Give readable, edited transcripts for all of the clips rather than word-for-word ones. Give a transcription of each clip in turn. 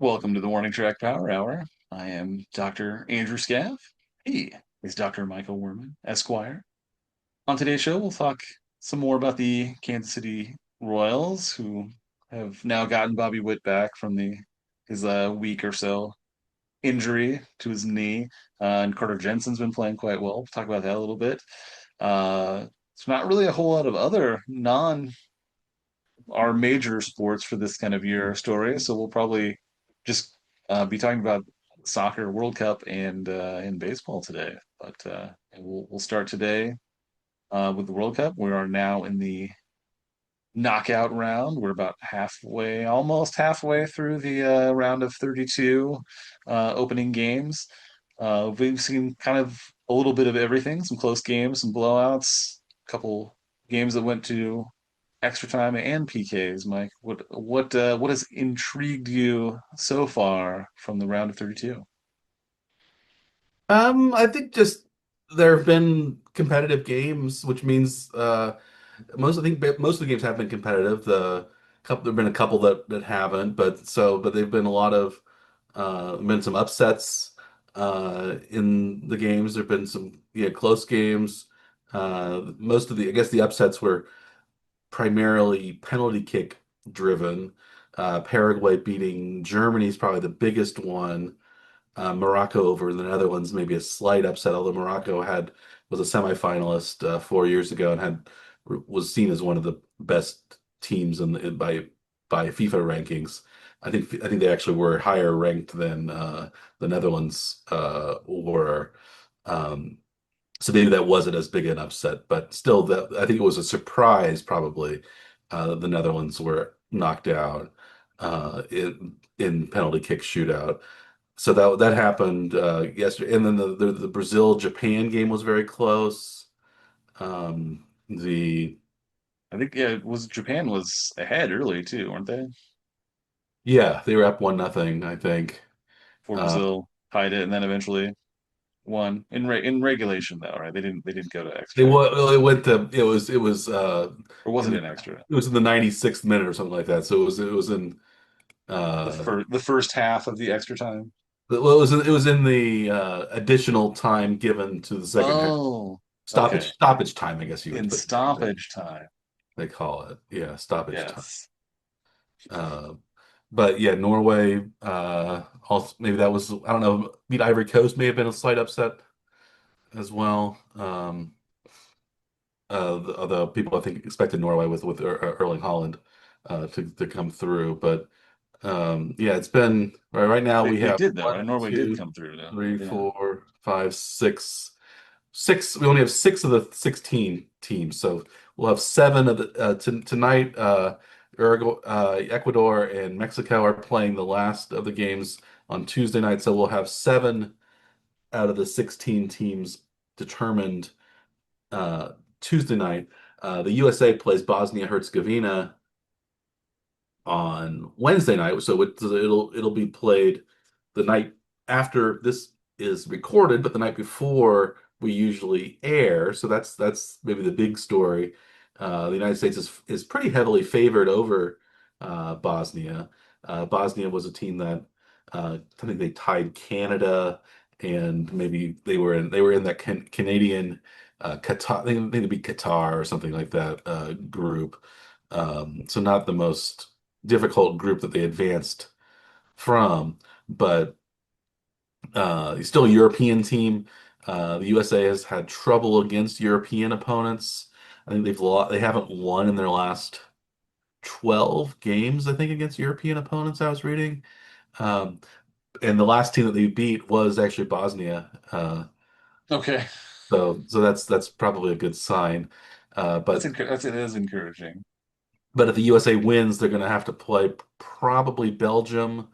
Welcome to the Warning Track Power Hour. I am Dr. Andrew Scaff. He is Dr. Michael Werman, Esquire. On today's show, we'll talk some more about the Kansas City Royals, who have now gotten Bobby Witt back from his week or so injury to his knee, and Carter Jensen's been playing quite well. We'll talk about that a little bit. It's not really a whole lot of other non our major sports for this kind of year story. So we'll probably just be talking about soccer, World Cup, and baseball today. But we'll start today with the World Cup. We are now in the knockout round. We're about halfway, almost halfway through the round of 32 opening games. We've seen kind of a little bit of everything, some close games, some blowouts, a couple games that went to extra time and PKs. Mike, what has intrigued you so far from the round of 32? I think just there have been competitive games, which means I think most of the games have been competitive. There've been a couple that haven't, but they've been a lot of been some upsets in the games. There've been some close games. Most of the I guess the upsets were primarily penalty kick driven. Paraguay beating Germany is probably the biggest one. Morocco over the Netherlands, maybe a slight upset, although Morocco had was a semifinalist 4 years ago and had was seen as one of the best teams by FIFA rankings. I think they actually were higher ranked than the Netherlands were. Um, so maybe that wasn't as big an upset, but still, that I think it was a surprise. Probably the Netherlands were knocked out in penalty kick shootout. So that happened yesterday, and then the Brazil Japan game was very close. The I think it was Japan was ahead early too, weren't they? Yeah, they were up 1-0, I think. For Uh, Brazil tied it and then eventually won in regulation though, right? They didn't go to they extra, wa- it went to it was or was it in in extra? it was in the 96th minute or something like that. So it was in The first half of the extra time. it was in the additional time given to the second half. Oh, okay. Stoppage time, I guess you would In put stoppage time. they call it. Yeah, stoppage time. Yes. Uh, but yeah, Norway, also maybe that was, I don't know, beat Ivory Coast may have been a slight upset as well. Although people I think expected Norway with Erling Haaland to come through, but yeah, it's been right now we They have did though, one, right? Norway did two, come through though. three, Yeah. 4, 5, 6. We only have six of the 16 teams, so we'll have seven of the tonight. Uruguay, Ecuador, and Mexico are playing the last of the games on Tuesday night, so we'll have seven out of the 16 teams determined uh, Tuesday night. The USA plays Bosnia Herzegovina on Wednesday night, so it'll be played the night after this is recorded, but the night before we usually air. So that's maybe the big story. The United States is pretty heavily favored over Bosnia. Bosnia was a team that I think they tied Canada, and maybe they were in that Canadian Qatar. I think it'd be Qatar or something like that group. So not the most difficult group that they advanced from, but he's still a European team. The USA has had trouble against European opponents. I think they haven't won in their last 12 games, I think, against European opponents, I was reading. Um, and the last team that they beat was actually Bosnia. Okay. So that's probably a good sign. Uh, but It is encouraging. But if the USA wins, they're going to have to play probably Belgium,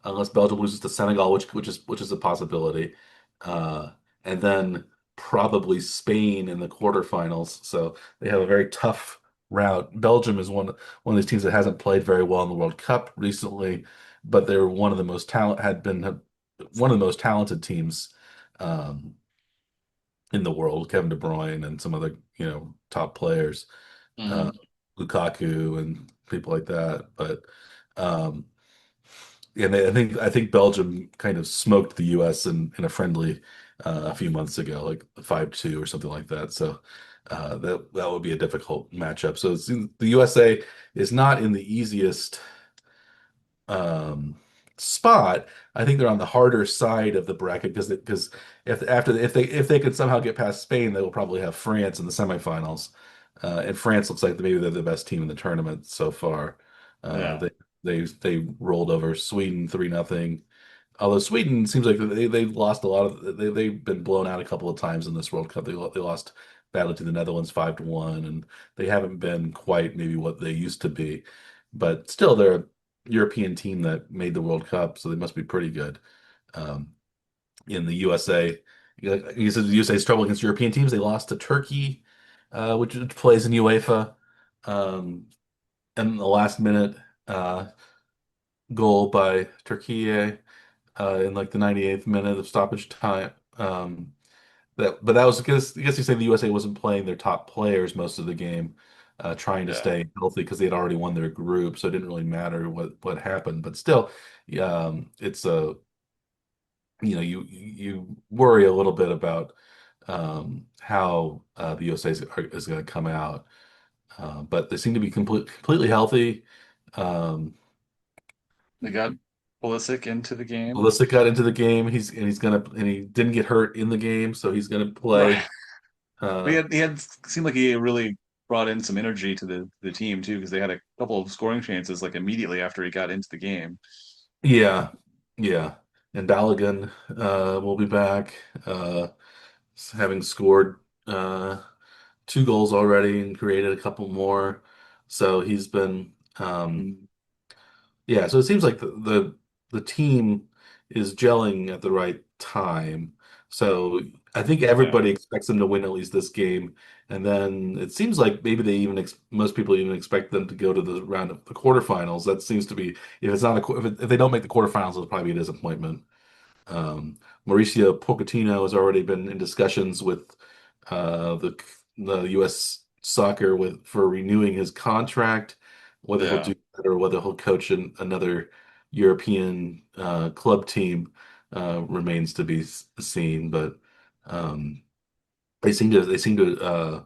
unless Belgium loses to Senegal, which is a possibility, uh, and then probably Spain in the quarterfinals. So they have a very tough route. Belgium is one of these teams that hasn't played very well in the World Cup recently, but they're one of the most talent had been one of the most talented teams um, in the world. Kevin De Bruyne and some other top players uh, Hmm. Lukaku and people like that. But um, and I think Belgium kind of smoked the U.S. in a friendly a few months ago, like 5-2 or something like that. So that would be a difficult matchup. So the USA is not in the easiest um, spot. I think they're on the harder side of the bracket because if they could somehow get past Spain, they will probably have France in the semifinals. And France looks like maybe they're the best team in the tournament so far. Uh, Yeah. they rolled over Sweden 3-0. Although Sweden seems like they lost a lot of they've been blown out a couple of times in this World Cup. They lost badly to the Netherlands 5-1, and they haven't been quite maybe what they used to be. But still, they're a European team that made the World Cup, so they must be pretty good. Um, in the USA, you said the USA's trouble against European teams. They lost to Turkey, which plays in UEFA, um, and the last minute goal by Turkiye in like the 98th minute of stoppage time. But that was because I guess you say the USA wasn't playing their top players most of the game, trying to Yeah. stay healthy because they had already won their group, so it didn't really matter what happened. But still, it's a you worry a little bit about how the USA is going to come out, but they seem to be completely healthy. Um, They got Pulisic into the game. Melissa got into the game. He didn't get hurt in the game, so he's gonna play. Right. But Uh, he had seemed like he really brought in some energy to the team too, because they had a couple of scoring chances like immediately after he got into the game. yeah, yeah. And Balogun will be back, having scored two goals already and created a couple more. So he's been Mm. yeah, so it seems like the team is gelling at the right time. So I think Yeah. everybody expects them to win at least this game, and then it seems like maybe they even most people even expect them to go to the round of the quarterfinals. That seems to be if it's not if they don't make the quarterfinals, it'll probably be a disappointment. Mauricio Pochettino has already been in discussions with the U.S. soccer for renewing his contract. Whether he'll Yeah. do that or whether he'll coach another European club team remains to be seen. But um, they seem to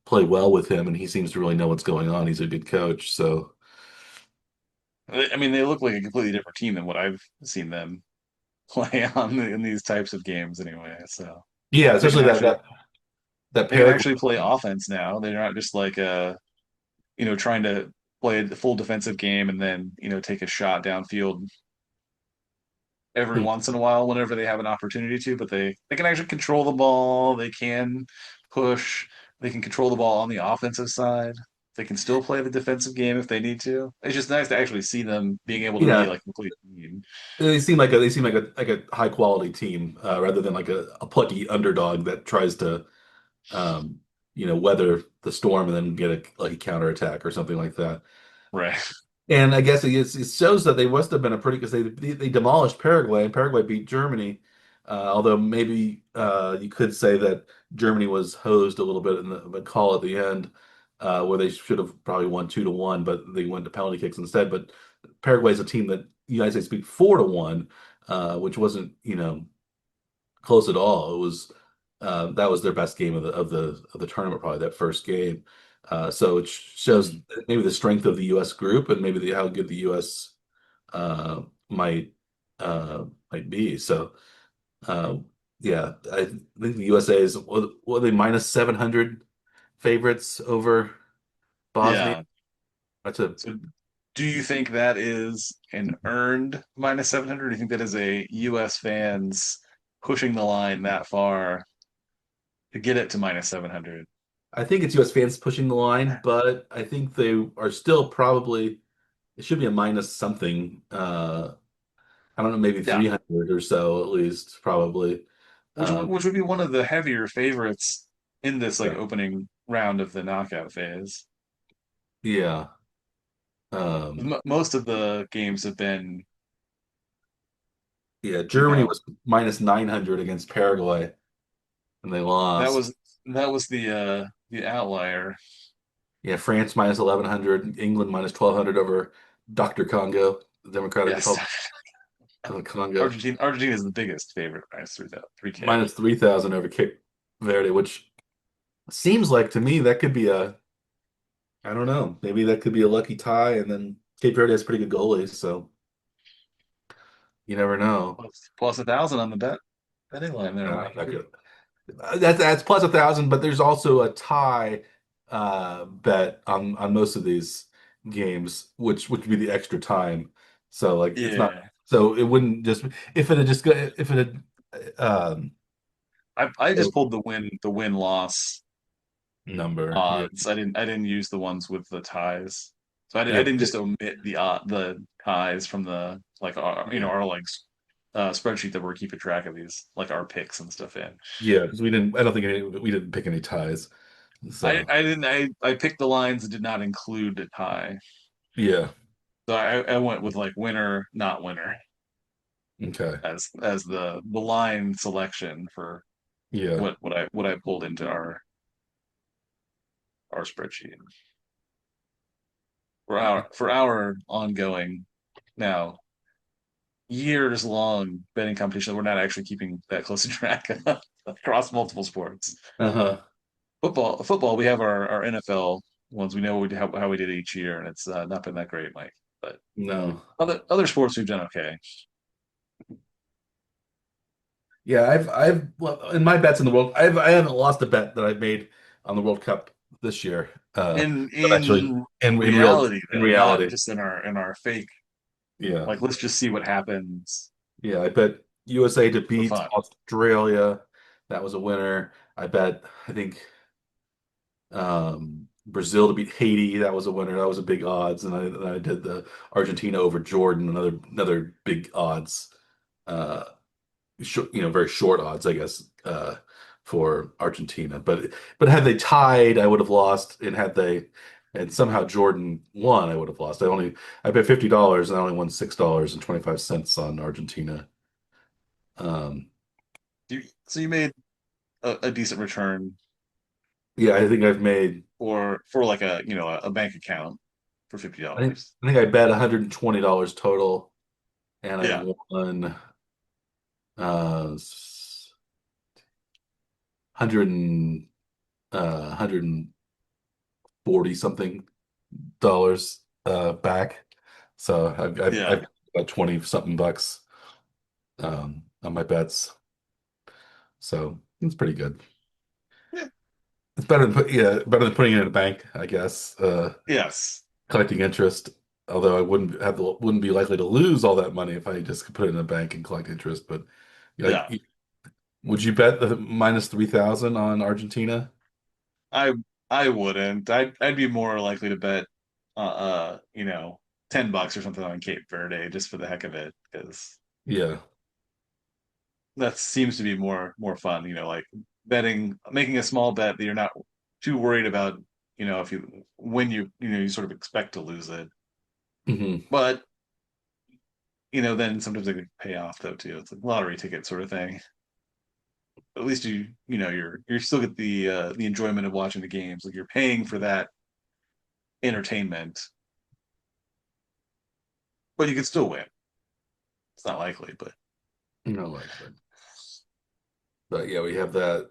play well with him, and he seems to really know what's going on. He's a good coach, so I mean, they look like a completely different team than what I've seen them play on in these types of games anyway. So yeah, they can especially that actually that that they can Paraguay. actually play offense now. They're not just like trying to play the full defensive game and then, take a shot downfield every once in a while whenever they have an opportunity to, but they can actually control the ball, they can push, they can control the ball on the offensive side. They can still play the defensive game if they need to. It's just nice to actually see them being able to be Yeah, like a complete team. they seem like a high quality team rather than like a plucky underdog that tries to um, weather the storm and then get a counterattack or something like that. Right. And I guess it shows that they must have been a pretty because they demolished Paraguay and Paraguay beat Germany. Although maybe you could say that Germany was hosed a little bit in the call at the end, where they should have probably won 2-1, but they went to penalty kicks instead. But Paraguay is a team that the United States beat 4-1, which wasn't close at all. It was that was their best game of the tournament, probably that first game. So it shows Mhm. maybe the strength of the U.S. group and maybe how good the U.S. Uh, might might be. So uh, yeah, I think the USA is what are they minus 700 favorites over Bosnia. Yeah. That's a So do you think that is an earned minus 700? Or do you think that is a US fans pushing the line that far to get it to minus 700? I think it's U.S. fans pushing the line, but I think they are still probably it should be a minus something. I don't know, maybe Yeah. 300 or so at least, probably. which Um, which would be one of the heavier favorites in this like yeah, opening round of the knockout phase. yeah, um, Most of the games have been, yeah. you Germany know, was minus 900 against Paraguay, and they that lost. was the outlier. Yeah, France minus 1100, England minus 1200 over Dr. Congo, the Democratic Yes. Republic. of the Congo. Argentina is the biggest favorite, minus 3K. Minus 3,000 over Cape Verde, which seems like to me that could be a, I don't know, maybe that could be a lucky tie. And then Cape Verde has pretty good goalies, so you never know. Plus 1,000 on the betting line there, No, Mike. not good. That's plus 1,000, but there's also a tie bet on most of these games, which would be the extra time. So like it's not Yeah. so it wouldn't just if it had just go if it had I just pulled the win loss number. Yeah. odds. I didn't use the ones with the ties. So I Yeah. didn't just omit the ties from the like our Yeah. our like spreadsheet that we're keeping track of these like our picks and stuff in. Yeah, because I don't think we didn't pick any ties. I So I didn't I picked the lines that did not include a tie. yeah. So I went with like winner, not winner Okay. as the line selection for Yeah. what I pulled into our spreadsheet for our ongoing now years long betting competition that we're not actually keeping that close a track of across multiple sports. Uh-huh. Football, we have our NFL ones. We know how we did each year, and it's not been that great, Mike. But No. other sports we've done okay. Yeah, I've well, in my bets in the world, I haven't lost a bet that I've made on the World Cup this year. In But actually in real reality, in though, not reality. just in our fake. Yeah. Like, let's just see what happens Yeah, I bet USA to for beat fun. Australia. That was a winner. I think Brazil to beat Haiti, that was a winner. That was a big odds. And I did the Argentina over Jordan, another big odds. Uh very short odds, I guess, for Argentina. But had they tied, I would have lost, and somehow Jordan won, I would have lost. I bet $50 and I only won $6.25 on Argentina. Um, So you made a decent return yeah, I think I've made. for like a bank account for fifty I think dollars. I think I bet $120 total, and I Yeah, won 100 140 something dollars back. So I've yeah. got about 20 something bucks on my bets. So it's pretty good. Yeah. It's better than putting it in a bank, I guess. Yes. Collecting interest, although I wouldn't be likely to lose all that money if I just could put it in a bank and collect interest. But Yeah. like, would you bet the minus 3,000 on Argentina? I I wouldn't. I'd be more likely to bet $10 or something on Cape Verde just for the heck of it, because Yeah. that seems to be more fun, like making a small bet that you're not too worried about, if you when you sort of expect to lose it. Hmm. But then sometimes they could pay off though too. It's a lottery ticket sort of thing. At least you're still get the enjoyment of watching the games. Like, you're paying for that entertainment, but you could still win. It's not likely, but No, likely. But yeah, we have that.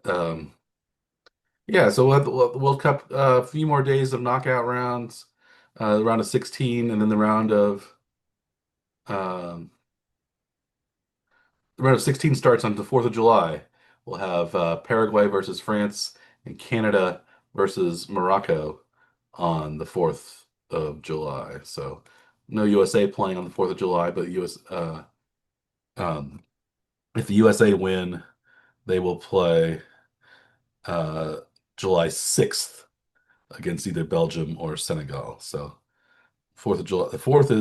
Yeah, so we'll have the World Cup, a few more days of knockout rounds, the round of 16, and then um, the round of 16 starts on the 4th of July. We'll have Paraguay versus France and Canada versus Morocco on the 4th of July. So no USA playing on the 4th of July, but um, if the USA win, they will play uh, July 6th against either Belgium or Senegal. So 4th of July. The 4th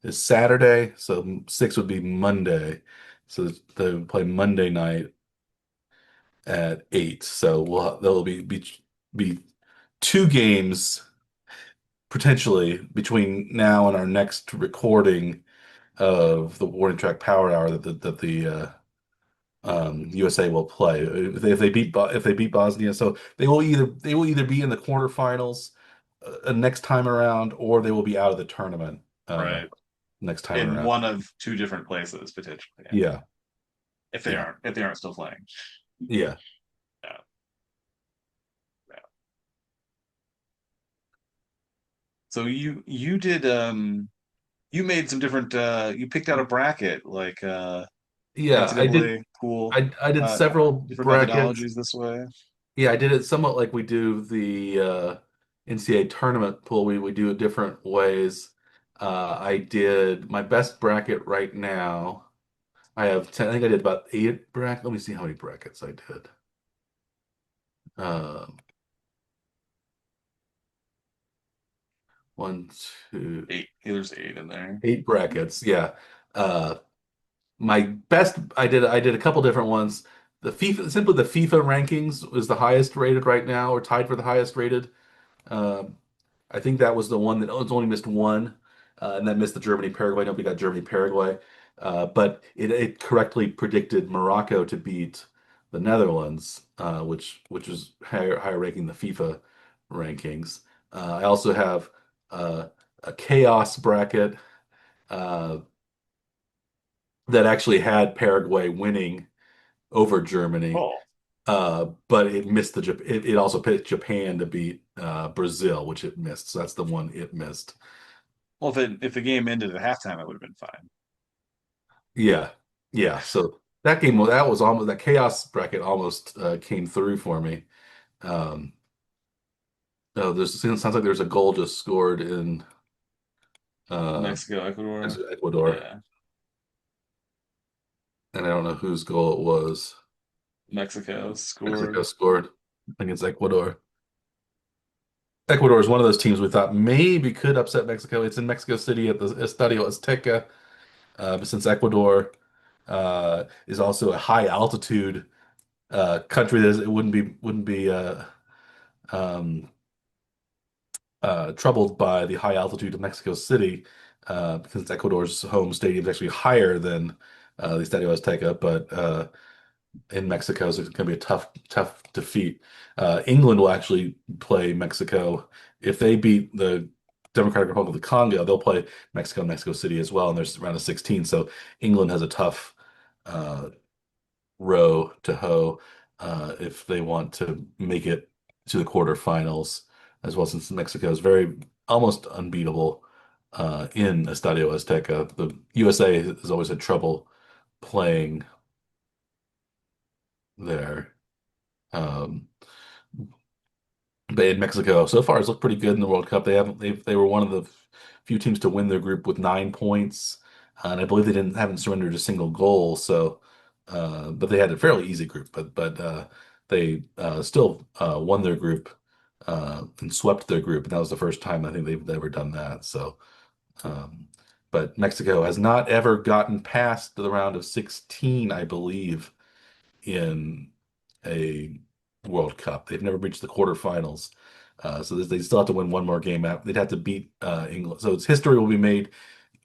is Saturday, so 6 would be Monday. So they would play Monday night at 8. So there'll be two games potentially between now and our next recording of the Warning Track Power Hour that the USA will play if they beat Bosnia. So they will either be in the quarterfinals next time around, or they will be out of the tournament. right. next time in around. one of two different places potentially. Yeah. Yeah, If they yeah, aren't still playing. yeah, Yeah. Yeah. So you did you made some different you picked out a bracket like yeah. NCAA pool I did uh several different brackets. methodologies this way. Yeah, I did it somewhat like we do the NCAA tournament pool. We do it different ways. I did my best bracket right now. I have 10, I think I did about eight brackets. Let me see how many brackets I did. Um, one, two, Eight. There's eight in there. eight brackets. Yeah. Uh, my best, I did a couple different ones. Simply the FIFA rankings was the highest rated right now, or tied for the highest rated. Um, I think that was the one that it's only missed one, and that missed the Germany Paraguay. Nobody got Germany Paraguay, but it correctly predicted Morocco to beat the Netherlands, which was higher ranking the FIFA rankings. I also have uh, a chaos bracket uh, that actually had Paraguay winning over Germany, Oh. but it missed it also picked Japan to beat Brazil, which it missed. So that's the one it missed. Well, if the game ended at halftime, it would have been fine. Yeah, yeah. So that was almost that chaos bracket almost came through for me. Um, oh, it sounds like there's a goal just scored in uh, Mexico, Ecuador. Ecuador, Yeah. and I don't know whose goal it was. Mexico Mexico scored. scored against Ecuador. Ecuador is one of those teams we thought maybe could upset Mexico. It's in Mexico City at the Estadio Azteca, but since Ecuador is also a high altitude country, that it wouldn't be um, troubled by the high altitude of Mexico City, because Ecuador's home stadium is actually higher than the Estadio Azteca, but in Mexico, so it's going to be a tough defeat. England will actually play Mexico if they beat the Democratic Republic of the Congo. They'll play Mexico and Mexico City as well, and there's round of 16. So England has a tough uh, row to hoe if they want to make it to the quarterfinals as well, since Mexico is very almost unbeatable in Estadio Azteca. The USA has always had trouble playing there. Um, but in Mexico, so far, it's looked pretty good in the World Cup. They were one of the few teams to win their group with 9 points, and I believe they didn't haven't surrendered a single goal. So, but they had a fairly easy group, but they still won their group and swept their group, and that was the first time I think they've ever done that. So, um, but Mexico has not ever gotten past the round of 16, I believe, in a World Cup. They've never reached the quarterfinals. So they still have to win one more game out. They'd have to beat England. So its history will be made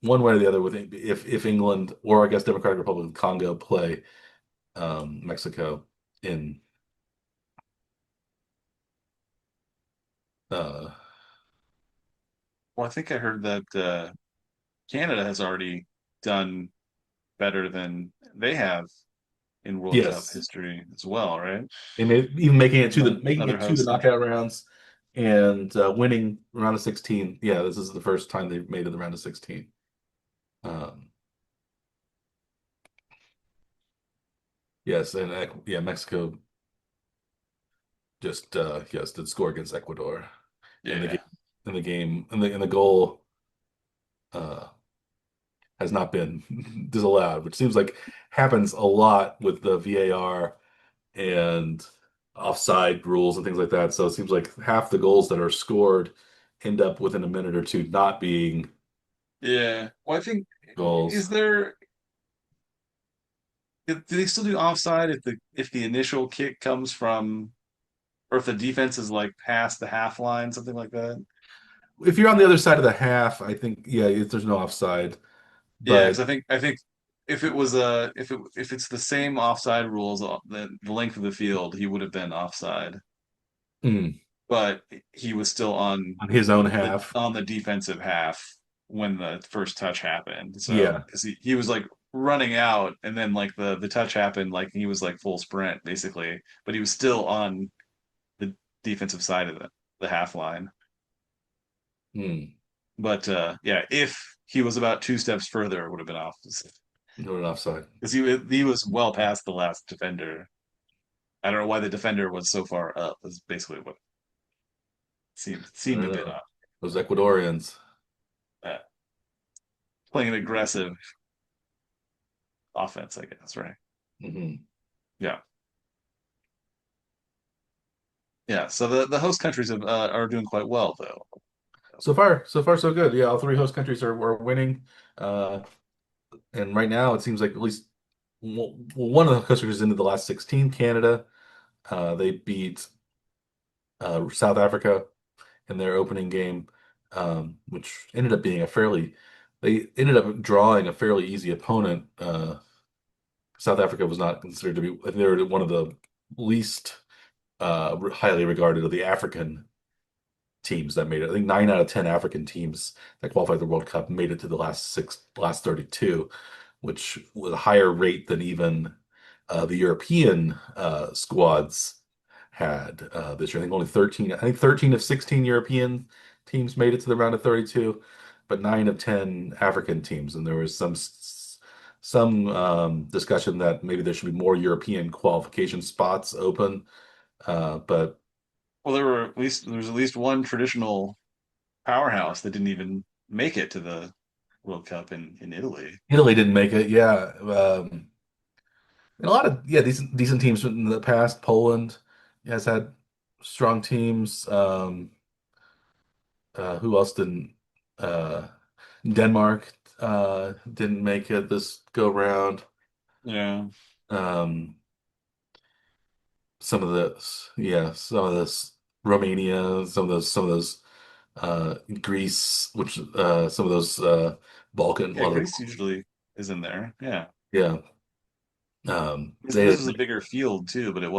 one way or the other with if England or I guess Democratic Republic of Congo play Mexico in uh, Well, I think I heard that Canada has already done better than they have in World Cup yes. history as well, right? They may even making Another it to the host knockout country. rounds and winning round of 16. Yeah, this is the first time they've made it the round of 16. Um, yes, and yeah, Mexico just yes did score against Ecuador in the game Yeah. in the goal uh has not been disallowed, which seems like happens a lot with the VAR and offside rules and things like that. So it seems like half the goals that are scored end up within a minute or two not being Yeah. Well, I think goals. is there do they still do offside if the initial kick comes from or if the defense is like past the half line, something like that? If you're on the other side of the half, I think yeah, there's no offside. Yeah, But because I think if it was if it's the same offside rules, the length of the field, he would have been offside, mm, but he was still on his own the half, on the defensive half. when the first touch happened. So Yeah. because he was like running out, and then like the touch happened, like he was like full sprint basically, but he was still on the defensive side of the half line. Hmm. But yeah, if he was about two steps further, it would have been off No an offside. because he was well past the last defender. I don't know why the defender was so far up. Is basically what I seemed don't a bit know. off. Those Ecuadorians. Uh, Playing an aggressive offense, I guess, right? Hmm. Yeah, yeah. So the host countries are doing quite well, though. So far, so good. Yeah, all three host countries are winning. Uh, and right now, it seems like at least one of the host countries is into the last 16. Canada, they beat South Africa in their opening game, which ended up being a fairly. They ended up drawing a fairly easy opponent. South Africa was not considered to be. I think they were one of the least highly regarded of the African teams that made it. I think 9 out of 10 African teams that qualified the World Cup made it to the last 32, which was a higher rate than even the European squads had this year. I think only 13. I think 13 of 16 European teams made it to the round of 32, but 9 of 10 African teams. And there was some discussion that maybe there should be more European qualification spots open, but Well, there was at least one traditional powerhouse that didn't even make it to the World Cup in Italy. Italy didn't make it. Yeah, and a lot of decent teams in the past. Poland has had strong teams. Who else didn't? Uh, Denmark didn't make it this go round. Yeah, Um, some of this Romania, some of those Greece, which some of those Balkan, a yeah. lot of Greece usually is in there. Yeah, yeah. this They was a bigger field too, but it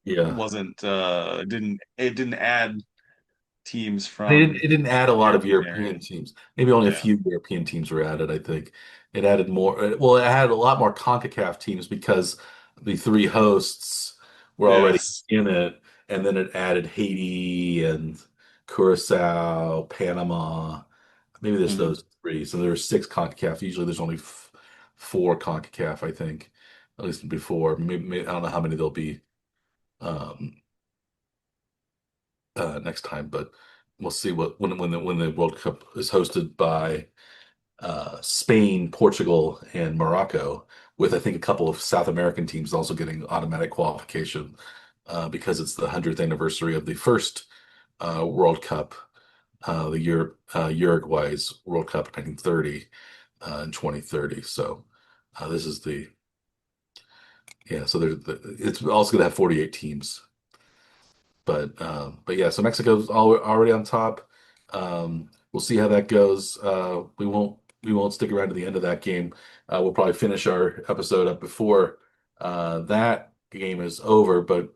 yeah. wasn't it didn't add teams They didn't, from it didn't add a the lot of European area. European teams. Maybe only a Yeah. few European teams were added, I think. It added more, well, it had a lot more CONCACAF teams because the three hosts were already Yes. in it, and then it added Haiti and Curacao, Panama. Maybe there's Hmm. those three. So there's six CONCACAF. Usually there's only f four CONCACAF, I think, at least before. Maybe, I don't know how many there'll be. Um, next time, but we'll see what when the World Cup is hosted by Spain, Portugal, and Morocco, with I think a couple of South American teams also getting automatic qualification because it's the 100th anniversary of the first World Cup, Uruguay's World Cup in 1930 in 2030. So this is the yeah. So it's also going to have 48 teams. But yeah, so Mexico's already on top. We'll see how that goes. We won't stick around to the end of that game. We'll probably finish our episode up before that game is over. But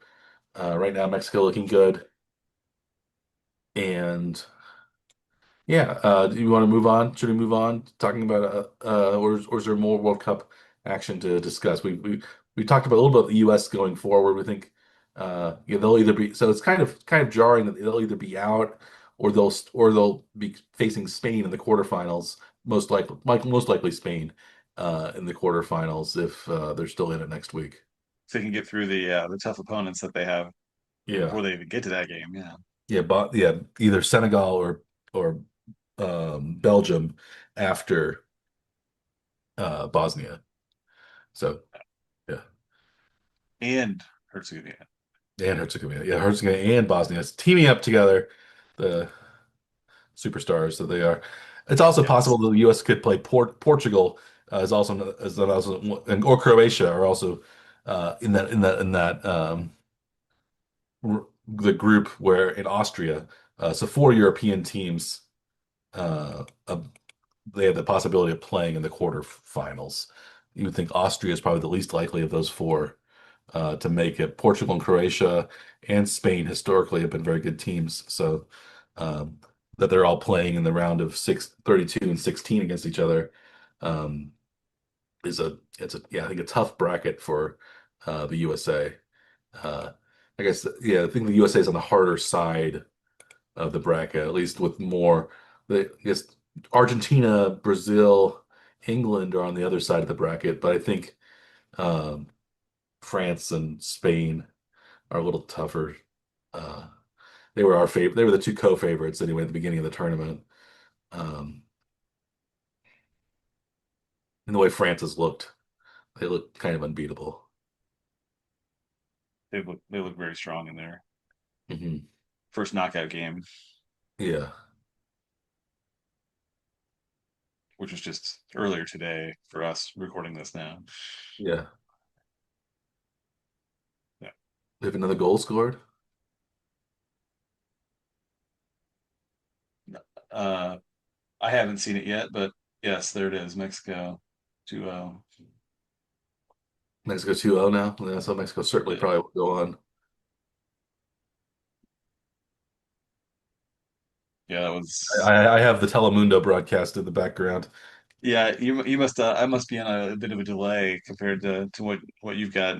right now, Mexico looking good. And yeah, do you want to move on? Should we move on talking about or is there more World Cup action to discuss? We talked about a little bit about the U.S. going forward. We think yeah, they'll either be so it's kind of jarring that they'll either be out or they'll be facing Spain in the quarterfinals. Most likely Spain in the quarterfinals if they're still in it next week. So they can get through the tough opponents that they have Yeah, before they even get to that game. Yeah. yeah, either Senegal or Belgium after Bosnia. So yeah, And Herzegovina. and Herzegovina, yeah, Herzegovina and Bosnia is teaming up together, the superstars that they are. It's also Yes. possible that the U.S. could play Portugal as also or Croatia are also in that the group where in Austria, so four European teams uh, they have the possibility of playing in the quarterfinals. You would think Austria is probably the least likely of those four to make it. Portugal and Croatia and Spain historically have been very good teams. So um, that they're all playing in the round of 32 and 16 against each other. Um, I think a tough bracket for the USA. Uh, I guess yeah, I think the USA is on the harder side of the bracket, at least with more. I guess Argentina, Brazil, England are on the other side of the bracket, but I think um, France and Spain are a little tougher. Uh, they were our favorite. They were the two co-favorites anyway at the beginning of the tournament. Um, and the way France has looked, they look kind of unbeatable. They look very strong in their Hmm. first knockout game, Yeah, which was just earlier today for us recording this now. yeah. Yeah. We have another goal scored. Uh, I haven't seen it yet, but yes, there it is. Mexico 2-0. Mexico 2-0 now. Yeah, so Mexico certainly Yeah. probably will go on. Yeah, that was. I have the Telemundo broadcast in the background. Yeah, you must. I must be on a bit of a delay compared to what you've got.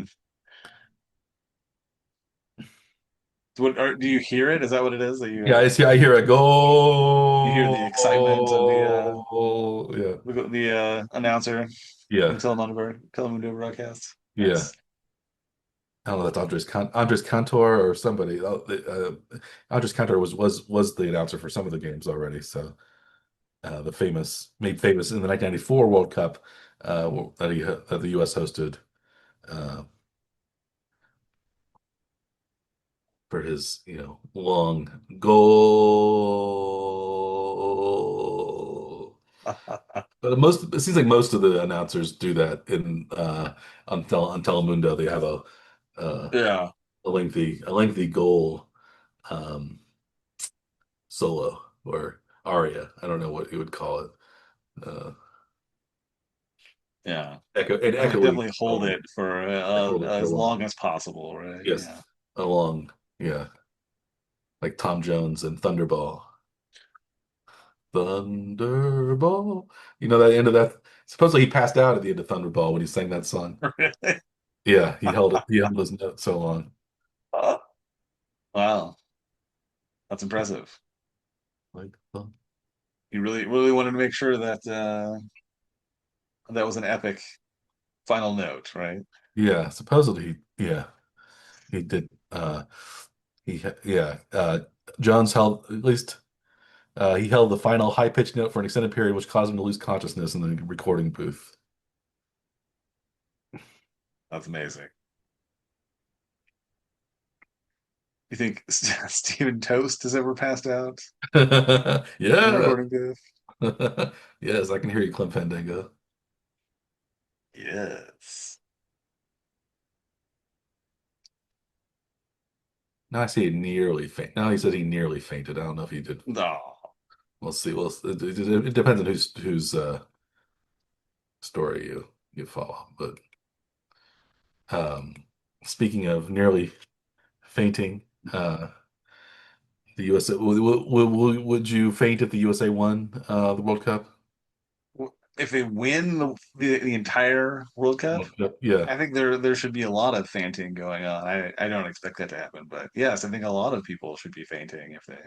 Do you hear it? Is that what it is? That Yeah, I hear a you hear the excitement of goal. Yeah, the announcer yeah, from Telemundo broadcast? yeah. Nice. I don't know if that's Andres Cantor or somebody. Andres Cantor was the announcer for some of the games already. So the made famous in the 1994 World Cup that the U.S. hosted uh, for his long goal. But it seems like most of the announcers do that in on Telemundo. They have uh, Yeah, a lengthy goal um, solo or aria. I don't know what you would call it. Uh, yeah. an echoey Definitely hold it for echo it for as long. long as possible, right? Yes, Yeah. a long, yeah, like Tom Jones and Thunderball. Thunderball. You know that end of that. Supposedly he passed out at the end of Thunderball when he sang that song. Really? Yeah, he held it. He held his note so long. Wow, that's impressive. Like, You really wanted to make sure that that was an epic final note, right? yeah, supposedly, yeah, he did. Yeah. Jones held at least he held the final high pitched note for an extended period, which caused him to lose consciousness in the recording booth. That's amazing. You think Stephen Toast has ever passed out in the Yeah. recording booth? Yes, I can hear you, Clem Fandango. Yes. Now I see he nearly faint. Now he said he nearly fainted. I don't know if he did. No. We'll see. It depends on whose story you follow. But um, speaking of nearly fainting, the USA would you faint if the USA won the World Cup? If they win the entire World Cup, World Cup? Yeah, I think there should be a lot of fainting going on. I don't expect that to happen, but yes, I think a lot of people should be fainting if they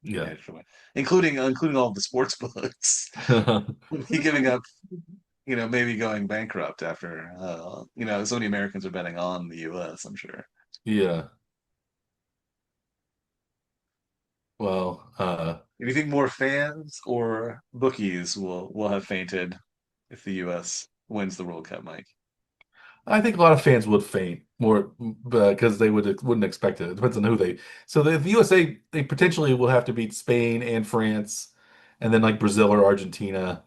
yeah, manage to win, including all the sports books. He giving up, maybe going bankrupt after, so many Americans are betting on the U.S., I'm sure. yeah. Well, Do you think more fans or bookies will have fainted if the U.S. wins the World Cup, Mike? I think a lot of fans would faint more because they wouldn't expect it. It depends on who they. So the USA they potentially will have to beat Spain and France, and then like Brazil or Argentina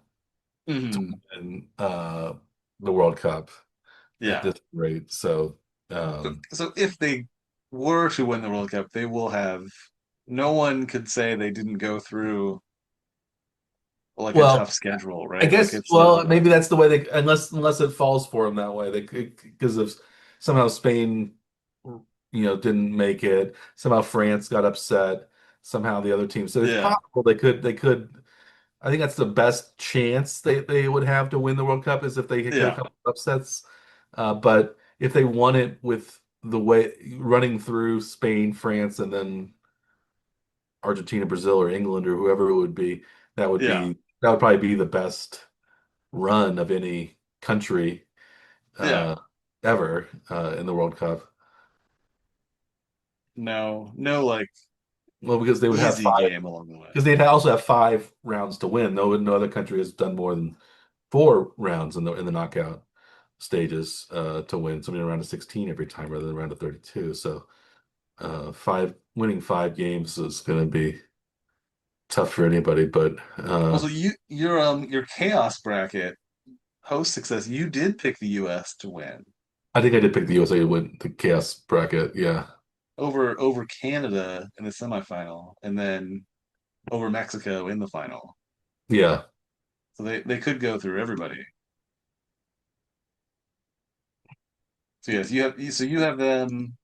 to Hmm. win the World Cup at Yeah. this rate. So So, um, so if they were to win the World Cup, they will have. No one could say they didn't go through like a well, tough schedule, I right? Like guess it's well maybe that's the way they unless it falls for them that way they because of somehow Spain didn't make it somehow France got upset somehow the other team. So it's Yeah, possible they could. I think that's the best chance they would have to win the World Cup is if they get a yeah, couple of upsets. But if they won it with the way running through Spain, France, and then Argentina, Brazil, or England, or whoever it would be, yeah, that would probably be the best run of any country yeah. uh, ever in the World Cup. No, no, like Well, because they would have easy five, game along the way. because they'd also have 5 rounds to win. No other country has done more than 4 rounds in the knockout stages to win. Something around a 16 every time rather than around a 32. So five winning 5 games is going to be tough for anybody. But Also, your chaos bracket host success, you did pick the U.S. to win I think I did pick the USA to win the chaos bracket. Yeah, over Canada in the semifinal, and then over Mexico in the final. yeah, So they could go through everybody. So yes, you have them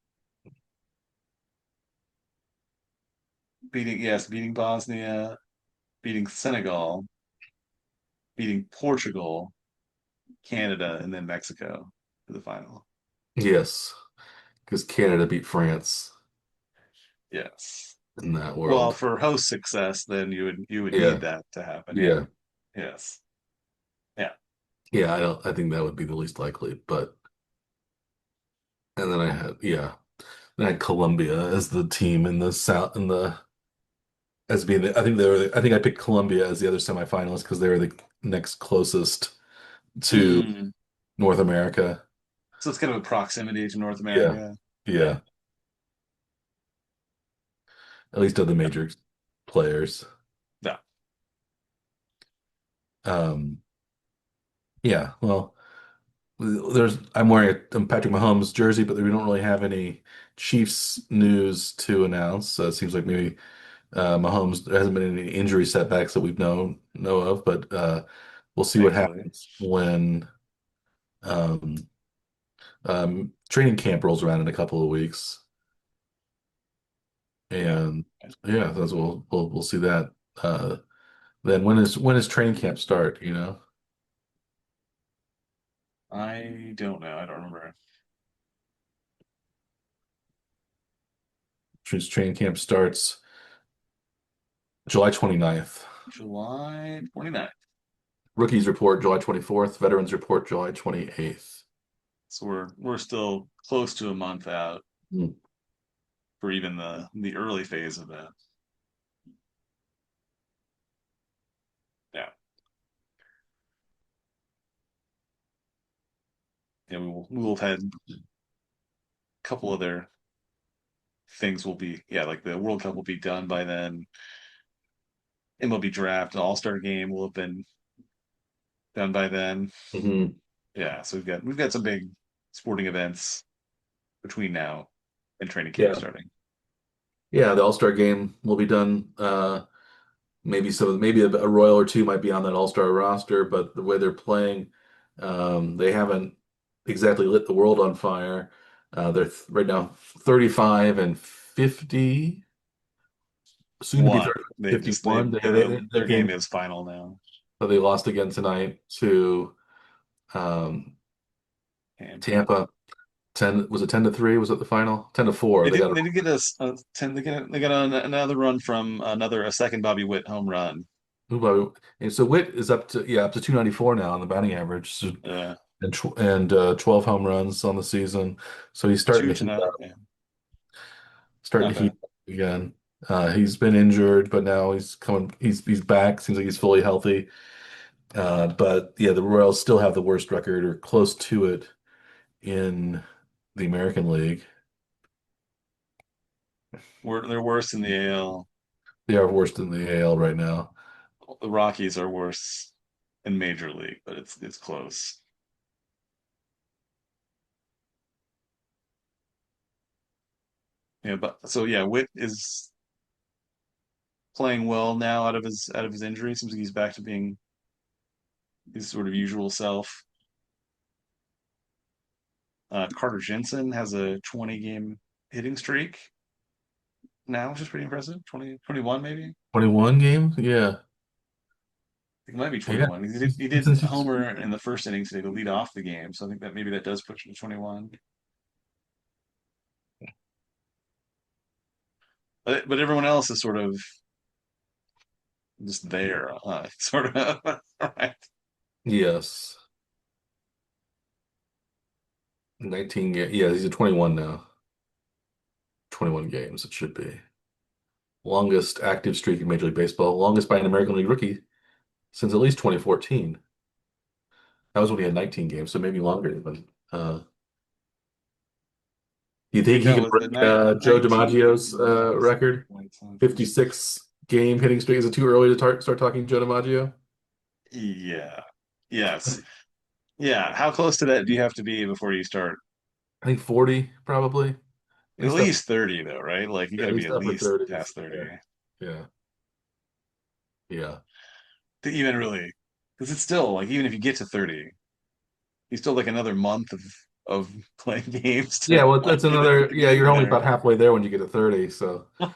beating Bosnia, beating Senegal, beating Portugal, Canada, and then Mexico to the final. yes, because Canada beat France Yes. in that Well, world. for host success, then you would need Yeah, that to happen. Yeah. yeah, Yes. Yeah. yeah. I think that would be the least likely. But and then I had yeah, then I had Colombia as the team in the south in the as being the, I think they were I think I picked Colombia as the other semifinalists because they were the next closest to Mm. North America. So it's kind of a proximity to North Yeah, America. Yeah. yeah. At least of the major players. Yeah. Um, yeah. Well, I'm wearing a Patrick Mahomes jersey, but we don't really have any Chiefs news to announce. It seems like maybe Mahomes there hasn't been any injury setbacks that we've know of, but we'll see what Thankfully. happens when um, training camp rolls around in a couple of weeks. Yeah. And yeah, that's we'll see that. Then when is training camp start? I don't know. I don't remember. Since training camp starts July 29th. July 29th. Rookies report July 24th. Veterans report July 28th. So we're still close to a month out Hmm. for even the early phase of that. Yeah. Yeah, we will have had a couple other things will be like the World Cup will be done by then. MLB draft, an all-star game will have been done by then. Hmm. Yeah, so we've got some big sporting events between now and training camp Yeah. starting. Yeah, the All-Star game will be done. Maybe a Royal or two might be on that All-Star roster, but the way they're playing, they haven't exactly lit the world on fire. Right now 35 and 50, soon to be One, 30, they just they 51. Their their game game, is final now. so they lost again tonight to um, Tampa. Tampa. 10 was it 10-3? Was it the final? 10-4. They They did got they did get a 10. They got another run from a second Bobby Witt home run. and so Witt is up to 294 now on the batting average. So, Uh, and 12 home runs on the season. So he's two tonight. Yeah, starting not to heat bad. up again. He's been injured, but now he's coming. He's back. Seems like he's fully healthy. But yeah, the Royals still have the worst record or close to it in the American League. They're worse in the AL. They are worst in the AL right now. The Rockies are worse in Major League, but it's close. Yeah, but so yeah, Witt is playing well now out of his injury. Seems like he's back to being his sort of usual self. Carter Jensen has a 20 game hitting streak. now, which is pretty impressive. 2021 maybe. 21 games? Yeah. It might be Yeah. 21. He did Since homer in the first inning today to lead off the game, so I think that maybe that does push him to 21. But everyone else is sort of just there, sort of. Right. yes. 19 games. Yeah, he's at 21 now. 21 games, it should be. Longest active streak in Major League Baseball. Longest by an American League rookie since at least 2014. That was when he had 19 games, so maybe longer even. Do you I think think he that can was the break Joe 19 DiMaggio's longest record? points on first. 56 game hitting streak. Is it too early to start talking Joe DiMaggio? Yeah. Yes. Yeah. How close to that do you have to be before you start? I think 40 probably. At At least up, least 30, though, right? Like you got at to be least at upper least 30s. past 30 Yeah. Yeah. Yeah. to even really, because it's still like even if you get to 30, you still like another month of playing games Yeah, to well, like that's get into another. the Yeah, game you're only about there. halfway there when you get to 30, so a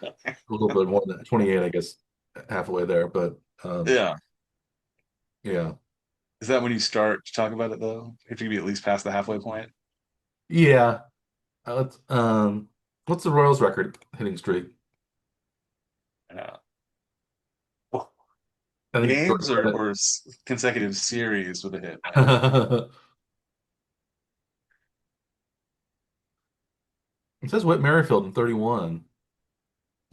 little bit more than 28, I guess, halfway there. But Yeah. yeah, Is that when you start to talk about it though? If you be at least past the halfway point? yeah. What's the Royals' record hitting streak? Yeah. I think George Games or Brett. consecutive series with a hit? It says Whit Merrifield in 31.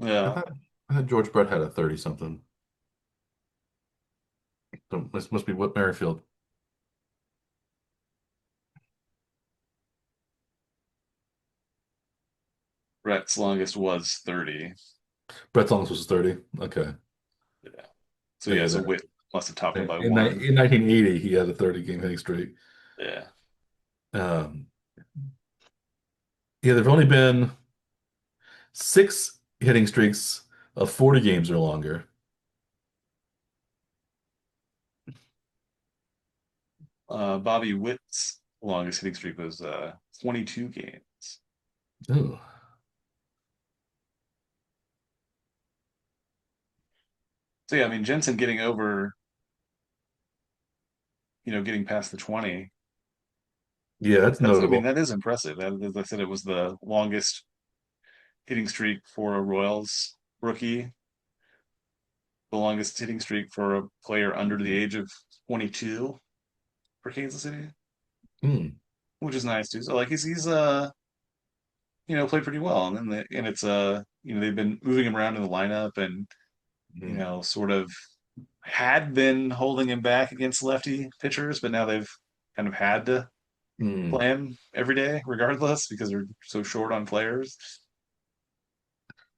I Yeah. thought I thought George Brett had a 30 something. So this must be Whit Merrifield. Brett's longest was 30. Brett's longest was 30. Okay. Yeah. So So yeah, yeah, so Witt must have topped him by one. in 1980 he had a 30 game hitting streak. Yeah. Um, yeah, there've only been six hitting streaks of 40 games or longer. Bobby Witt's longest hitting streak was 22 games. Ooh. So yeah, I mean Jensen getting over, getting past the 20. Yeah, that's I mean, notable. that is impressive. As I said, it was the longest hitting streak for a Royals rookie, the longest hitting streak for a player under the age of 22 for Kansas City, Hmm. which is nice too. So like he's played pretty well, and then and it's they've been moving him around in the lineup, and Hmm. sort of had been holding him back against lefty pitchers, but now they've kind of had to Hmm. play him every day regardless because they're so short on players.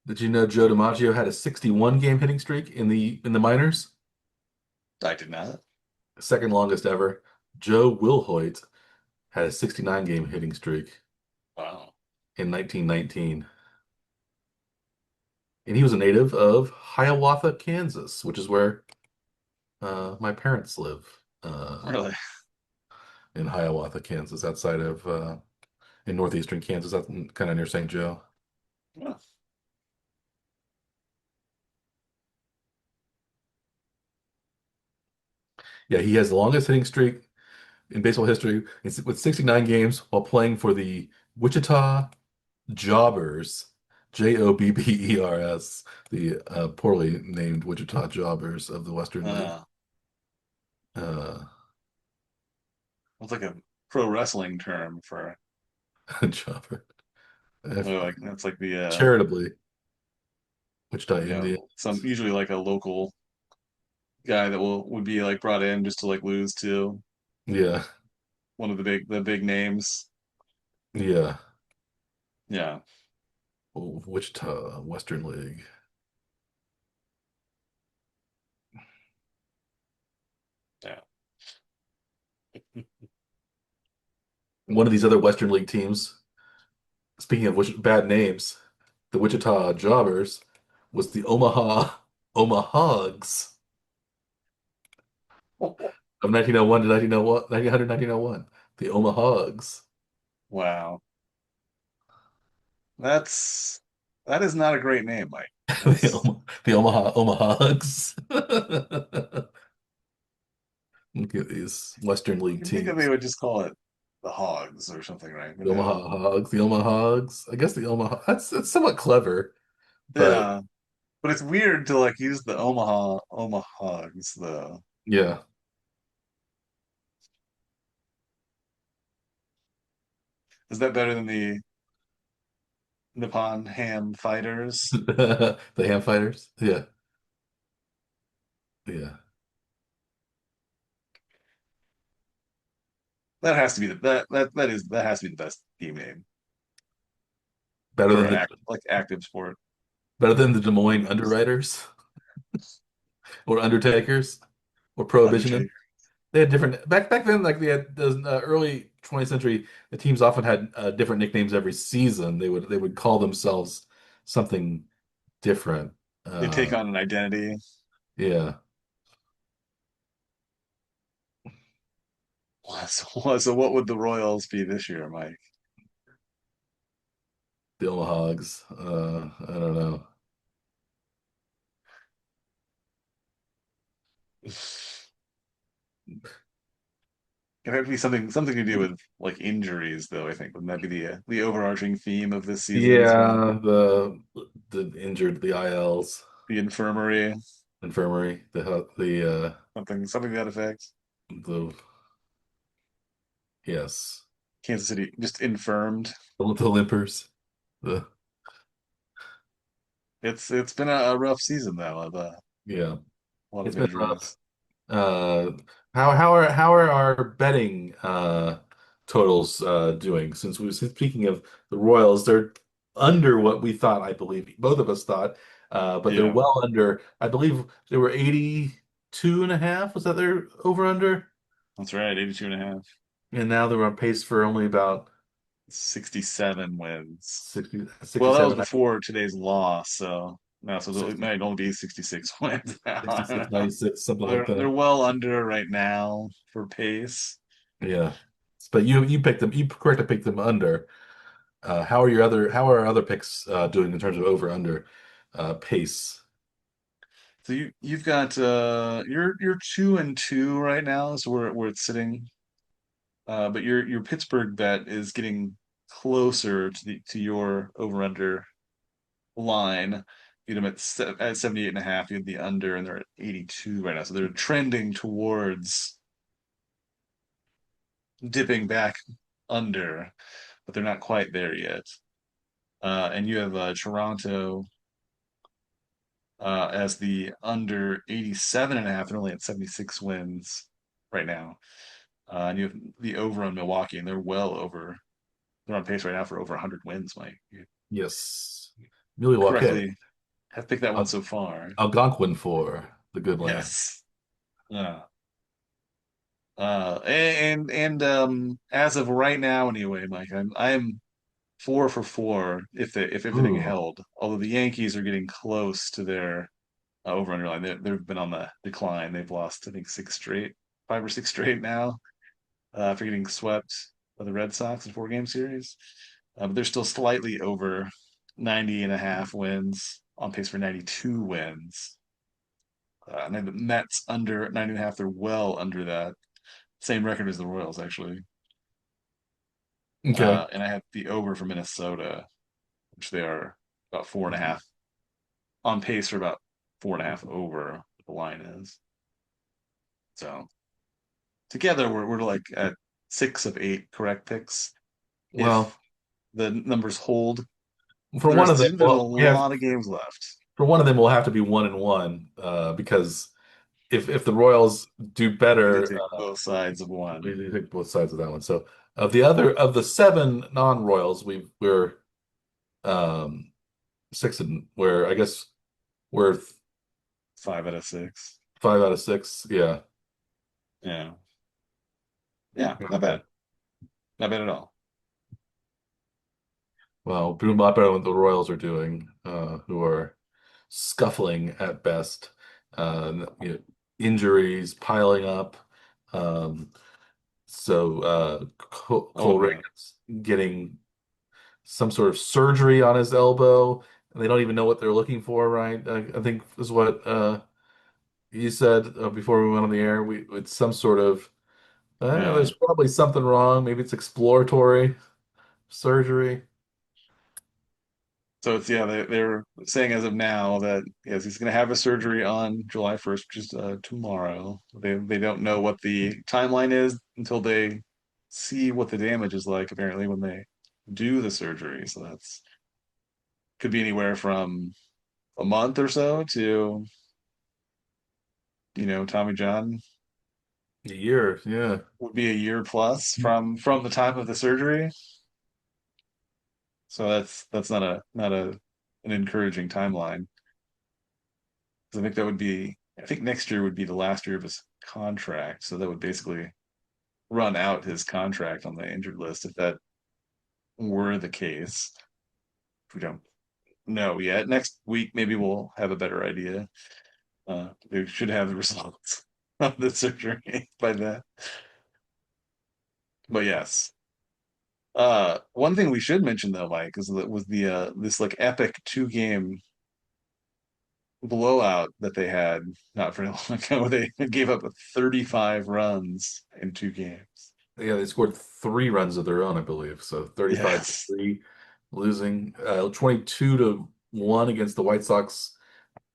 Did you know Joe DiMaggio had a 61 game hitting streak in the minors? I did not. Second longest ever. Joe Wilhoit had a 69 game hitting streak Wow. in 1919. And he was a native of Hiawatha, Kansas, which is where my parents live. Really? In Hiawatha, Kansas, outside of in northeastern Kansas, that's kind of near St. Joe. Yeah. Yeah, he has the longest hitting streak in baseball history. It's with 69 games while playing for the Wichita Jobbers, Jobbers, the poorly named Wichita Jobbers of the Western League. Uh, Uh, it's like a pro wrestling term for Jobber. Uh, like that's like the Charitably, Wichita some Indians. usually like a local guy that would be like brought in just to like lose to Yeah, one of the big names. yeah. Yeah. Oh, Wichita Western League. Yeah. One of these other Western League teams, speaking of bad names, the Wichita Jobbers was the Omahogs of 1901 to 1901, 1900, 1901. The Omahogs. Wow. That's That is not a great name, Mike. The, That's the Omaha Hugs. Look at these Western League you'd think that they teams. would just call it the Hogs or something, right? But The no. Omaha Hogs, the Omaha Hogs. I guess the Omaha. That's somewhat clever, but Yeah. But it's weird to like use the Omaha Hogs though. yeah. Is that better than the Nippon Ham Fighters? The Ham Fighters. Yeah, yeah. That has to be that has to be the best team name Better for than an the active sport. Des Moines Ragans, Underwriters or Undertakers or Prohibition. Undertaker. They had different back then. Like they had those early 20th century, the teams often had different nicknames every season. They would call themselves something different. They take Uh, on an identity. yeah, So what would the Royals be this year, Mike? the Omahags. I don't know. It have to be something to do with like injuries, though. I think wouldn't that be the overarching theme of this season's Yeah, the injured, the ILs, the infirmary, infirmary, something to that effect. the yes, Kansas City just infirmed. the limpers. The It's been a rough season though. Of yeah, a lot it's of been rough. injuries. Uh, how are our betting totals doing? Speaking of the Royals, they're under what we thought, I believe. Both of us thought, but they're Yeah, well under. I believe they were 82 and a half. Was that their over under? that's right. 82 and a half. And now they're on pace for only about 67 wins. 60, Well, that was 67, before today's loss, so no, so it 60, might only be 66 wins now. 66, 96, something like They're that. well under right now for pace. Yeah. But you picked them. You correct to pick them under. How are our other picks doing in terms of over under pace? So you've got you're 2-2 right now, so where it's sitting. But your Pittsburgh bet is getting closer to your over under line. You had them at 78 and a half. You had the under, and they're at 82 right now. So they're trending towards dipping back under, but they're not quite there yet. And you have Toronto as the under 87 and a half and only at 76 wins right now. And you have the over on Milwaukee, and they're well over. They're on pace right now for over 100 wins, Mike. You Yes. Milwaukee. correctly have picked that one so far. Algonquin for the good land. Yes. Uh, and as of right now, anyway, Mike, I'm 4 for 4 if everything Ooh. held. Although the Yankees are getting close to their over underline. They've been on the decline. They've lost, I think, 6 straight, 5 or 6 straight now, after getting swept by the Red Sox in 4 game series. But they're still slightly over 90 and a half wins, on pace for 92 wins. And then the Mets under 90 and a half. They're well under that. Same record as the Royals, actually. Okay. And I have the over for Minnesota, which they are about 4.5, on pace for about 4.5 over what the line is. So together, we're like at 6 of 8 correct picks. Well, If the numbers hold for for the one rest of of the them, season, there's a well, we have lot of games left. for one of them we'll have to be 1-1 because if the Royals do You need to better, take both sides of we one. do take both sides of that one. So of the seven non-Royals, we're um six and where I guess we're 5 out of 6. 5 out of 6. Yeah. Yeah. Yeah. Not Okay. bad. Not bad at all. Well, doing a lot better than what the Royals are doing, who are scuffling at best. Injuries piling up. Um, Oh, Cole yeah. Ragans getting some sort of surgery on his elbow. They don't even know what they're looking for, right? I think is what you said before we went on the air. It's some sort of Yeah. there's probably something wrong. Maybe it's exploratory surgery. So it's yeah, they're saying as of now that yes, he's going to have a surgery on July 1st, which is tomorrow. They don't know what the timeline is until they see what the damage is like, apparently, when they do the surgery. So that's could be anywhere from a month or so to, Tommy John A year, yeah. would be a year plus from the time of the surgery. So that's not an encouraging timeline. 'Cause I think that would be, I think next year would be the last year of his contract. So that would basically run out his contract on the injured list if that were the case. We don't know yet. Next week, maybe we'll have a better idea. We should have the results of the surgery by then. But yes. One thing we should mention though, Mike, is that was the this like epic two-game blowout that they had not very long ago. They gave up 35 runs in two games. Yeah, they scored 3 runs of their own, I believe. So 35 to Yes. 3, losing 22 to 1 against the White Sox.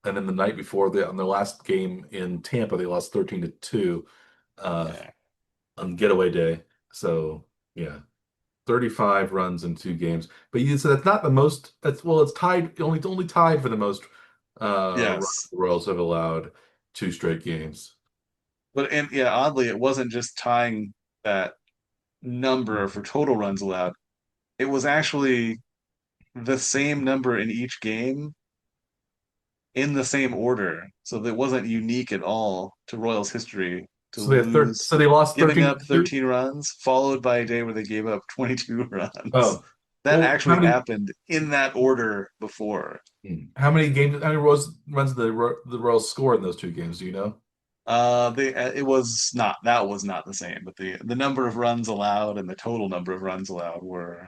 And then the night before on their last game in Tampa, they lost 13 to 2 uh, Yeah. on getaway day. So yeah, 35 runs in 2 games. But you said that's not the most. That's well, it's tied only tied for the most runs Yes. the Royals have allowed 2 straight games. But and yeah, oddly, it wasn't just tying that number for total runs allowed. It was actually the same number in each game in the same order. So that wasn't unique at all to Royals history to So they have lose so they lost giving 13 up to 2. 13 runs, folled by a day where they gave up 22 runs. Oh, That well, how actually many happened in that order before. how many runs did the Royals score in those 2 games? Do you know? They it was not that was not the same, but the number of runs allowed and the total number of runs allowed were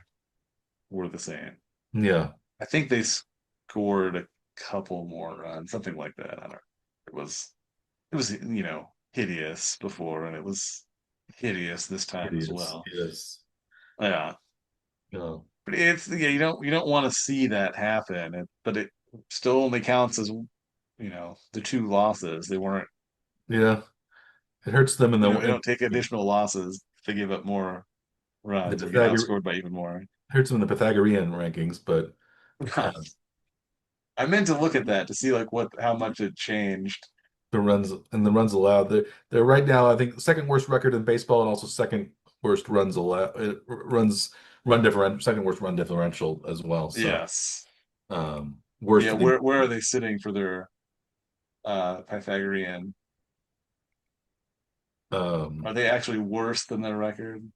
the same. Yeah, I think they scored a couple more runs, something like that. I don't. It was hideous before, and it was hideous this it time as is. well. Yes. Yeah, No. but it's yeah you don't want to see that happen, but it still only counts as the two losses. They weren't Yeah. It hurts them we don't take additional losses if they give up more the runs or get Pythagor outscored by even more. hurts them in the Pythagorean rankings, but uh, I meant to look at that to see like what how much it changed. the runs allowed, they're right now I think second worst record in baseball and also second worst runs allowed run differential, second worst run differential as well. So Yes. worst Yeah, for the where are they sitting for their Pythagorean? um Are they actually worse than their record?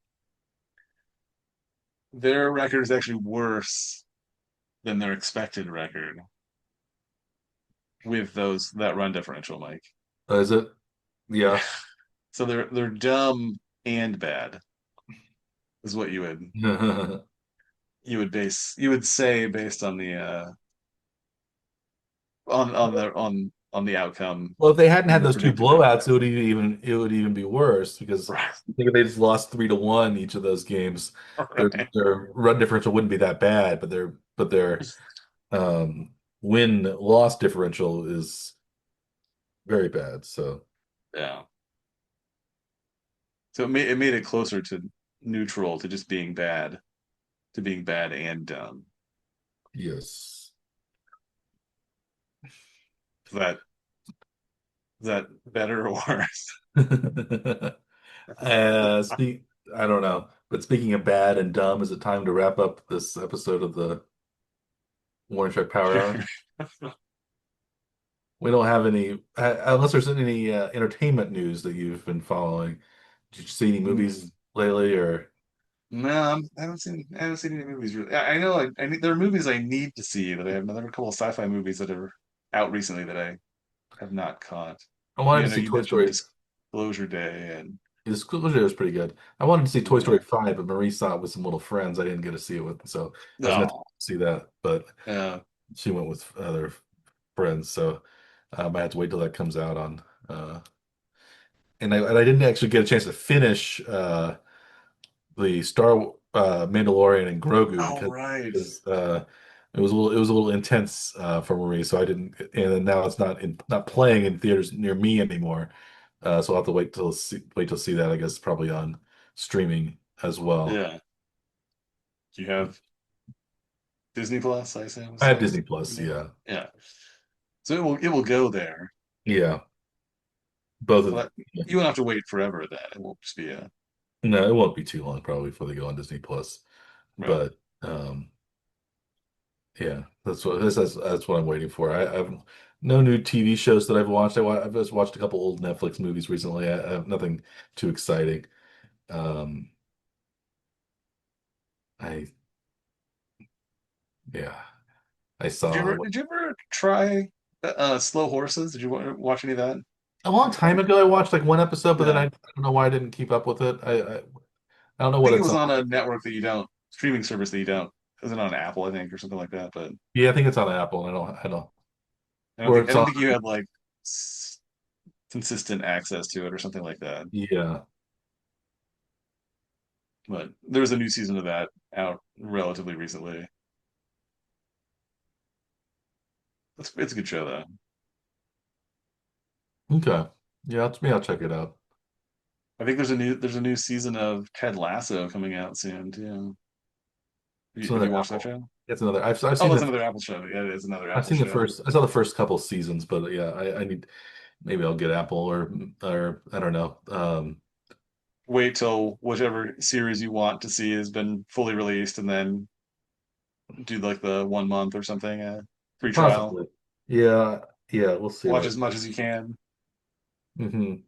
Their record is actually worse than their expected record with those that run differential, Mike. is it? Yeah. Yeah. So they're dumb and bad is what you would say based on the on the outcome Well, if they hadn't in had the those two predicted outcome. blowouts, it would even be worse because Right. I think if they just lost 3 to 1 each of those games, Right. their run differential wouldn't be that bad, but their win loss differential is very bad. So Yeah. So it made it closer to neutral to just being bad to being bad and dumb. yes. Is that better or worse? Speak. I don't know, but speaking of bad and dumb, is it time to wrap up this episode of the Warning Track Power Sure. Hour? We don't have any, unless there's any entertainment news that you've been following. Did you see any Hmm. movies lately, or No, I haven't seen any movies really. I know there are movies I need to see that I have. There are a couple of sci-fi movies that are out recently that I have not caught. I wanted You to know, see you Toy mentioned Story. Disclosure Day and Disclosure was pretty good. I wanted to see Toy yeah. Story 5, but Marie saw it with some little friends. I didn't get to see it with, so I was meant to No. see that. But Yeah. She went with other friends, so I have to wait till that comes out on. Uh, and I didn't actually get a chance to finish the Star Mandalorian and Grogu Oh, right. because it was a little intense for Marie, so I didn't. And then now it's not playing in theaters near me anymore, so I'll have to wait till see that. I guess probably on streaming as well. Yeah. Do you have Disney Plus, I assume, I have still? Disney Plus, yeah, Yeah. So it will go there. yeah, both So of that you won't have to wait forever then. It won't just be a no, it won't be too long probably before they go on Disney Plus, right. but yeah, that's what I'm waiting for. I've no new TV shows that I've just watched a couple old Netflix movies recently. I have nothing too exciting. Um, I yeah, I Did you saw ever did you ever try Slow Horses? Did you watch any of that? a long time ago. I watched like one episode, but then Yeah. I don't know why I didn't keep up with it. I don't know I what think it it's was on. on a network that you don't streaming service that you don't. It wasn't on Apple, I think, or something like that. But Yeah, I think it's on Apple. I don't I don't or think I it's don't on. think you had like consistent access to it or something like that. Yeah, But there was a new season of that out relatively recently. It's a good show though. okay. Yeah, I'll check it out. I think there's a new season of Ted Lasso coming out soon too. Have It's you, have you another watched that Apple. show? It's another. I've Oh, seen that's the another Apple show. Yeah, it is another I've Apple seen the show. first. I saw the first couple seasons, but yeah, I need maybe I'll get Apple or I don't know. Wait till whichever series you want to see has been fully released, and then do like the 1 month or something free trial. Possibly. Yeah, yeah, we'll see Watch what. as much as you can, Hmm. then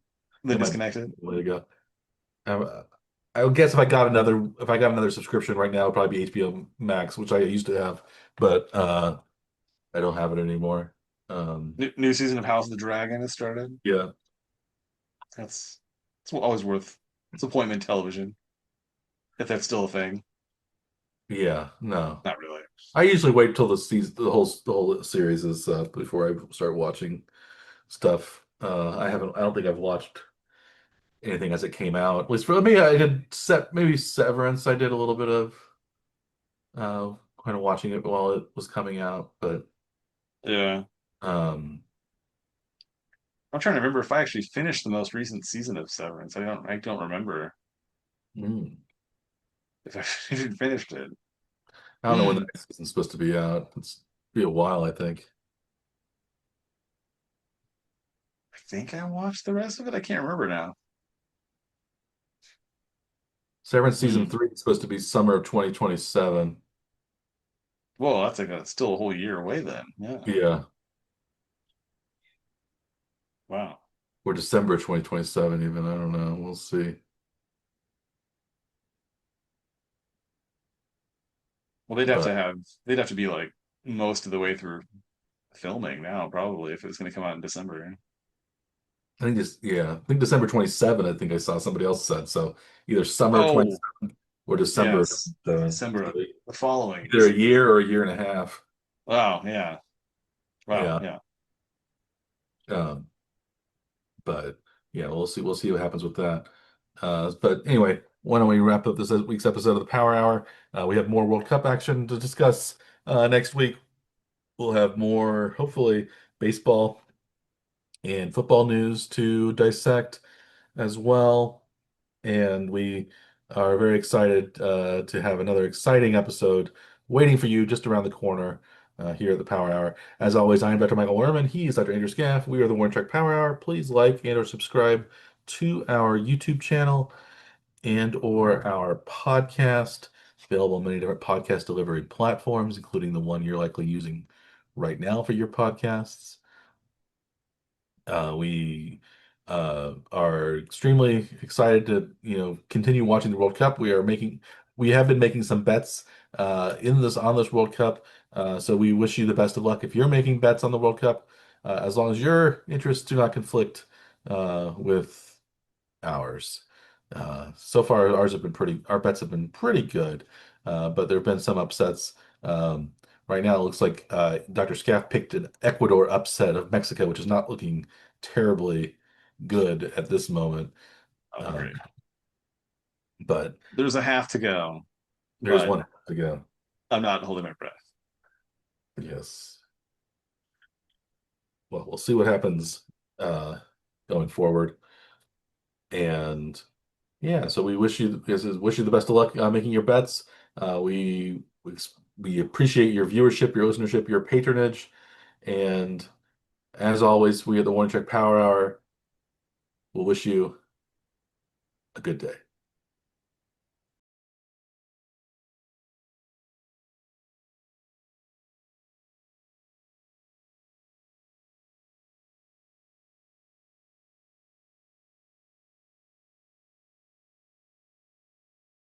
That might be disconnect it. the way to go. I would guess if I got another subscription right now, it'd probably be HBO Max, which I used to have, but I don't have it anymore. New season of House of the Dragon has started. Yeah, That's it's always worth. It's appointment television if that's still a thing. yeah, no. Not really. I usually wait till the whole series is before I start watching stuff. I don't think I've watched anything as it came out. At least for me, I did maybe Severance. I did a little bit of kind of watching it while it was coming out, but Yeah, um, I'm trying to remember if I actually finished the most recent season of Severance. I don't remember mm, if I even finished it. I don't know when the Hmm. next season's supposed to be out. It's be a while, I think. I think I watched the rest of it. I can't remember now. Severance season Hmm. 3 is supposed to be summer of 2027. Well, that's like still a whole year away then. Yeah. Yeah, Wow. or December 2027 even. I don't know. We'll see. Well, But they'd have to be like most of the way through filming now, probably, if it was going to come out in December. I think December 27, I think I saw somebody else said. So either summer of Oh, 27 or December of yes. 27. December, So the following either a December. year or a year and a half. Wow, yeah. Wow, Yeah. yeah. Um, but yeah, we'll see what happens with that. But anyway, why don't we wrap up this week's episode of the Power Hour? We have more World Cup action to discuss next week. We'll have more, hopefully, baseball and football news to dissect as well. And we are very excited to have another exciting episode waiting for you just around the corner here at the Power Hour. As always, I am Dr. Michael Werman. He is Dr. Andrew Scaff. We are the Warren Trek Power Hour. Please like and or subscribe to our YouTube channel and or our podcast, available on many different podcast delivery platforms, including the one you're likely using right now for your podcasts. We are extremely excited to, continue watching the World Cup. We have been making some bets in this on this World Cup. So we wish you the best of luck if you're making bets on the World Cup, as long as your interests do not conflict with ours. So far, our bets have been pretty good, but there have been some upsets. Right now, it looks like Dr. Scaff picked an Ecuador upset of Mexico, which is not looking terribly good at this moment. Oh, Um, great. but There's a half to go, there's but one to go. I'm not holding my breath. Yes. Well, we'll see what happens uh, going forward. And yeah, so we wish you the best of luck making your bets. We appreciate your viewership, your listenership, your patronage, and as always, we at the Warning Track Power Hour will wish you a good day.